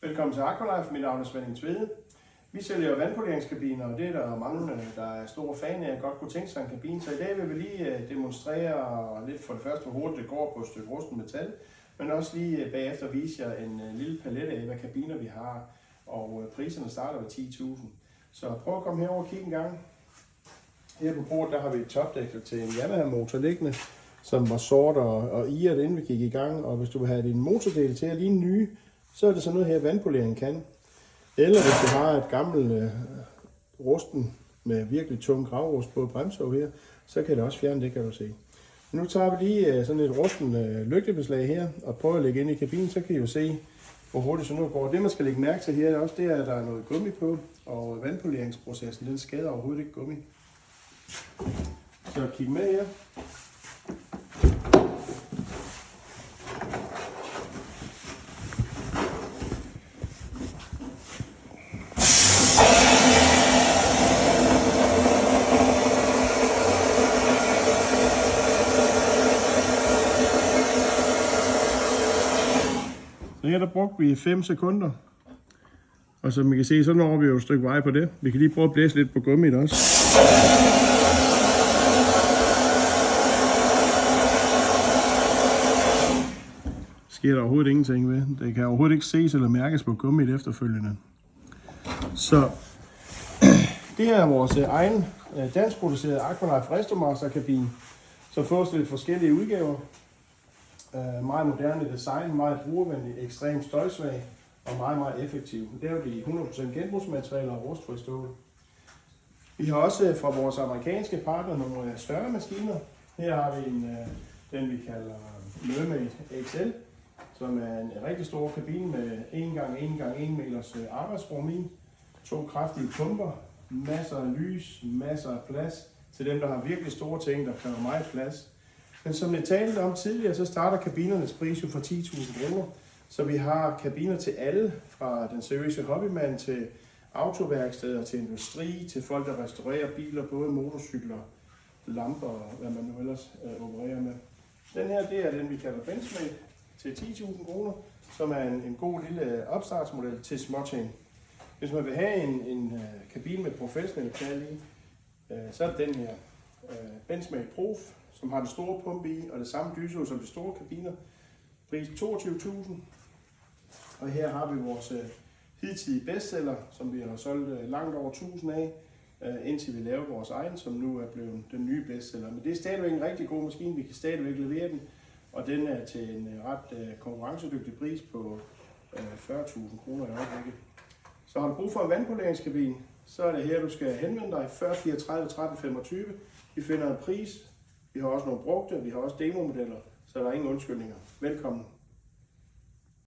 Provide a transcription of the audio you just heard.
Velkommen til Aqualife, mit navn er Svend Tvede. Vi sælger vandpoleringskabiner, og det er der mange, der er store fan af, godt kunne tænke sig en kabine. Så i dag vil vi lige demonstrere lidt for det første, hvor hurtigt det går på et stykke rusten metal, men også lige bagefter vise jer en lille palette af, hvad kabiner vi har, og priserne starter ved 10.000. Så prøv at komme herover og kigge en gang. Her på bordet der har vi et topdækkel til en Yamaha-motor liggende, som var sort og irret, inden vi gik i gang. Og hvis du vil have din motordel til at ligne nye, så er det sådan noget her, vandpolering kan. Eller hvis du har et gammelt rusten med virkelig tung gravrust på bremsehov her, så kan det også fjerne det, kan du se. Nu tager vi lige sådan et rusten lygtebeslag her og prøver at lægge ind i kabinen, så kan I jo se, hvor hurtigt sådan noget går. Det man skal lægge mærke til her også, det er, at der er noget gummi på, og vandpoleringsprocessen den skader overhovedet ikke gummi. Så kig med her. Så her der brugte vi 5 sekunder, og som I kan se, så når vi jo et stykke vej på det. Vi kan lige prøve at blæse lidt på gummiet også. Sker der overhovedet ingenting ved. Det kan overhovedet ikke ses eller mærkes på gummiet efterfølgende. Så det her er vores egen danskproducerede Aqualife Restomaster kabine, som fås til lidt forskellige udgaver. Meget moderne design, meget brugervenlig, ekstremt støjsvag og meget effektiv. Det er jo de 100% genbrugsmaterialer og rustfri stål. Vi har også fra vores amerikanske partner nogle større maskiner. Her har vi den vi kalder Mermaid XL, som er en rigtig stor kabine med 1x1x1 meters arbejdsrum i. 2 kraftige pumper, masser af lys, masser af plads til dem, der har virkelig store ting, der kræver meget plads. Men som jeg talte om tidligere, så starter kabinernes pris jo fra 10.000 kroner. Så vi har kabiner til alle, fra den seriøse hobbymand til autoværksteder, til industri, til folk, der restaurerer biler, både motorcykler, lamper og hvad man nu ellers opererer med. Den her, det er den, vi kalder Benchmade til 10.000 kroner, som er en god lille opstartsmodel til småting. Hvis man vil have en kabine med professionel knald i, så er det den her Benchmade Proof, som har den store pumpe i, og det samme dysehus som de store kabiner. Pris 22.000. Og her har vi vores hidtidige bestseller, som vi har solgt langt over 1000 af, indtil vi laver vores egen, som nu er blevet den nye bestseller. Men det er stadigvæk en rigtig god maskine, vi kan stadigvæk levere den, og den er til en ret konkurrencedygtig pris på 40.000 kroner i øjeblikket. Så har du brug for en vandpoleringskabine, så er det her, du skal henvende dig 40 34 13 25. Vi finder en pris. Vi har også nogle brugte, vi har også demomodeller, så der er ingen undskyldninger. Velkommen.